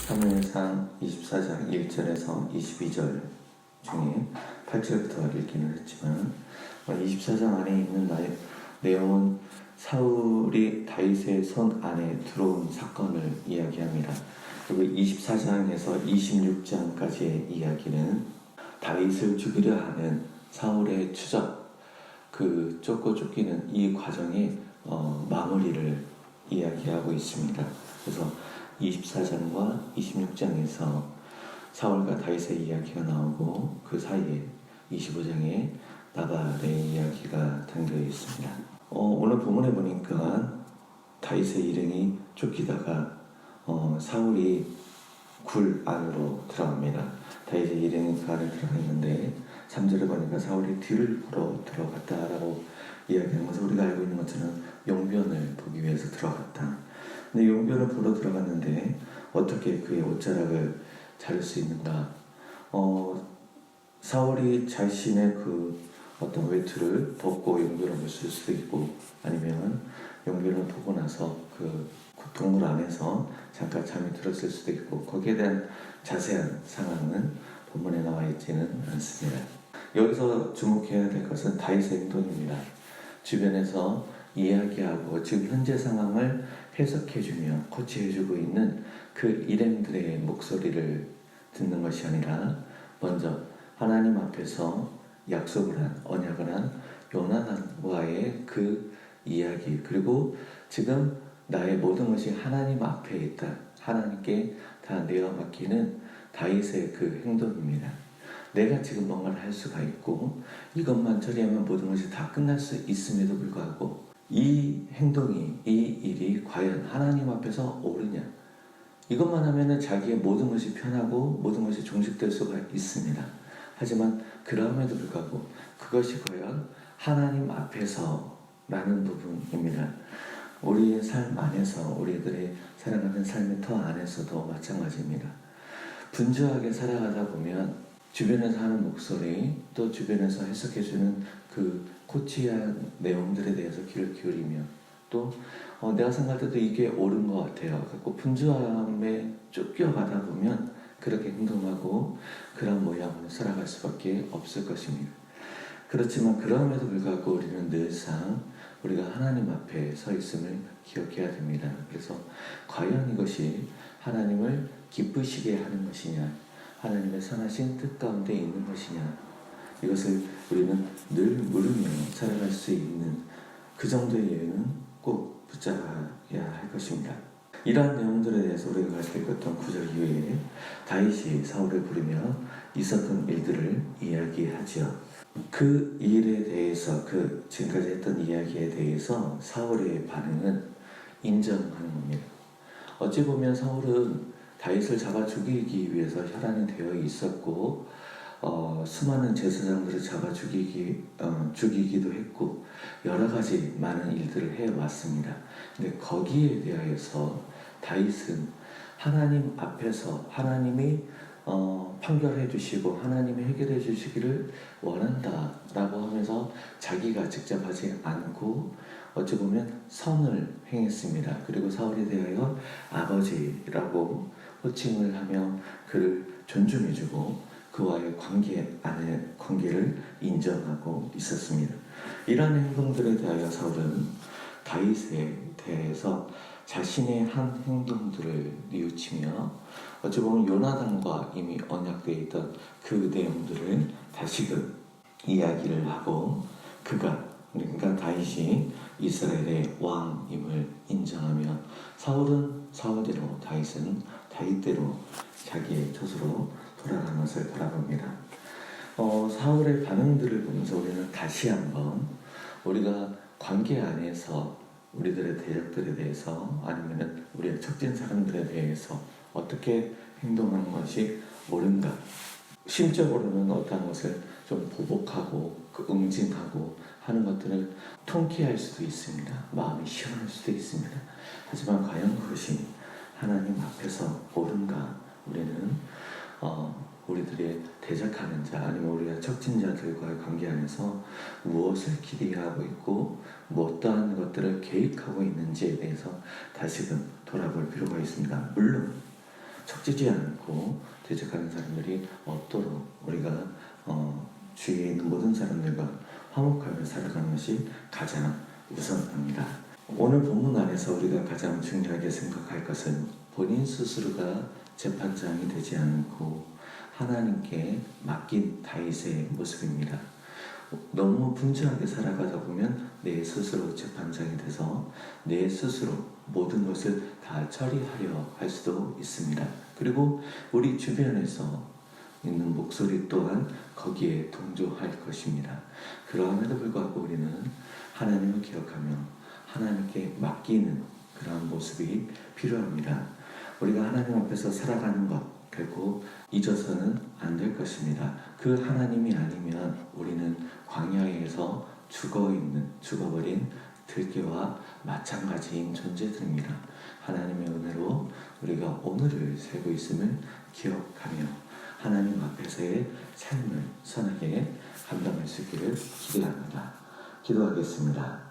사무엘상 24장 1절에서 22절 중에 8절부터 읽기는 했지만 24장 안에 있는 내용은 사울이 다윗의 손 안에 들어온 사건을 이야기합니다. 그리고 24장에서 26장까지의 이야기는 다윗을 죽이려 하는 사울의 추적, 그 쫓고 쫓기는 이 과정의 마무리를 이야기하고 있습니다. 그래서 24장과 26장에서 사울과 다윗의 이야기가 나오고 그 사이에 25장에 나발의 이야기가 담겨 있습니다. 오늘 본문에 보니까 다윗의 일행이 쫓기다가 사울이 굴 안으로 들어갑니다. 다윗의 일행이 그 안에 들어가 있는데 3절에 보니까 사울이 뒤를 보러 들어갔다라고 이야기하는 것은 우리가 알고 있는 것처럼 용변을 보기 위해서 들어갔다. 근데 용변을 보러 들어갔는데 어떻게 그의 옷자락을 자를 수 있는가? 사울이 자신의 그 어떤 외투를 벗고 용변을 볼 수도 있고, 아니면 용변을 보고 나서 그 동굴 안에서 잠깐 잠이 들었을 수도 있고, 거기에 대한 자세한 상황은 본문에 나와 있지는 않습니다. 여기서 주목해야 될 것은 다윗의 행동입니다. 주변에서 이야기하고 지금 현재 상황을 해석해주며 코치해주고 있는 그 일행들의 목소리를 듣는 것이 아니라 먼저 하나님 앞에서 약속을 한, 언약을 한 요나단과의 그 이야기, 그리고 지금 나의 모든 것이 하나님 앞에 있다, 하나님께 다 내어 맡기는 다윗의 그 행동입니다. 내가 지금 뭔가를 할 수가 있고 이것만 처리하면 모든 것이 다 끝날 수 있음에도 불구하고 이 행동이, 이 일이 과연 하나님 앞에서 옳으냐, 이것만 하면은 자기의 모든 것이 편하고 모든 것이 종식될 수가 있습니다. 하지만 그럼에도 불구하고 그것이 과연 하나님 앞에서 라는 부분입니다. 우리의 삶 안에서, 우리들의 살아가는 삶의 터 안에서도 마찬가지입니다. 분주하게 살아가다 보면 주변에서 하는 목소리, 또 주변에서 해석해주는 그 코치한 내용들에 대해서 귀를 기울이며, 또 내가 생각할 때도 이게 옳은 것 같아요. 그래서 분주함에 쫓겨가다 보면 그렇게 행동하고 그런 모양으로 살아갈 수밖에 없을 것입니다. 그렇지만 그럼에도 불구하고 우리는 늘상 우리가 하나님 앞에 서 있음을 기억해야 됩니다. 그래서 과연 이것이 하나님을 기쁘시게 하는 것이냐, 하나님의 선하신 뜻 가운데 있는 것이냐, 이것을 우리는 늘 물으며 살아갈 수 있는 그 정도의 여유는 꼭 붙잡아야 할 것입니다. 이러한 내용들에 대해서 우리가 같이 읽었던 9절 이후에 다윗이 사울을 부르며 있었던 일들을 이야기하죠. 그 일에 대해서, 그 지금까지 했던 이야기에 대해서 사울의 반응은 인정하는 겁니다. 어찌 보면 사울은 다윗을 잡아 죽이기 위해서 혈안이 되어 있었고, 수많은 제사장들을 잡아 죽이기도 했고, 여러 가지 많은 일들을 해왔습니다. 근데 거기에 대하여서 다윗은 하나님 앞에서 하나님이 판결해 주시고 하나님이 해결해 주시기를 원한다라고 하면서 자기가 직접 하지 않고 어찌 보면 선을 행했습니다. 그리고 사울에 대하여 아버지라고 호칭을 하며 그를 존중해주고 그와의 관계를 인정하고 있었습니다. 이러한 행동들에 대하여 사울은 다윗에 대해서 자신의 한 행동들을 뉘우치며 어찌 보면 요나단과 이미 언약되어 있던 그 내용들을 다시금 이야기를 하고, 그러니까 다윗이 이스라엘의 왕임을 인정하며 사울은 사울대로, 다윗은 다윗대로 자기의 처소로 돌아가는 것을 바라봅니다. 사울의 반응들을 보면서 우리는 다시 한번 우리가 관계 안에서 우리들의 대적들에 대해서, 아니면 우리의 척진 사람들에 대해서 어떻게 행동하는 것이 옳은가, 심적으로는 어떤 것을 좀 보복하고 응징하고 하는 것들을 통쾌할 수도 있습니다. 마음이 시원할 수도 있습니다. 하지만 과연 그것이 하나님 앞에서 옳은가, 우리는 우리들의 대적하는 자, 아니면 우리가 척진 자들과의 관계 안에서 무엇을 기대하고 있고 어떠한 것들을 계획하고 있는지에 대해서 다시금 돌아볼 필요가 있습니다. 물론 척지지 않고 대적하는 사람들이 없도록 우리가 주위에 있는 모든 사람들과 화목하며 살아가는 것이 가장 우선합니다. 오늘 본문 안에서 우리가 가장 중요하게 생각할 것은 본인 스스로가 재판장이 되지 않고 하나님께 맡긴 다윗의 모습입니다. 너무 분주하게 살아가다 보면 내 스스로 재판장이 돼서 내 스스로 모든 것을 다 처리하려 할 수도 있습니다. 그리고 우리 주변에서 있는 목소리 또한 거기에 동조할 것입니다. 그러함에도 불구하고 우리는 하나님을 기억하며 하나님께 맡기는 그러한 모습이 필요합니다. 우리가 하나님 앞에서 살아가는 것 결코 잊어서는 안 될 것입니다. 그 하나님이 아니면 우리는 광야에서 죽어버린 들개와 마찬가지인 존재들입니다. 하나님의 은혜로 우리가 오늘을 살고 있음을 기억하며 하나님 앞에서의 삶을 선하게 감당할 수 있기를 기도합니다. 기도하겠습니다.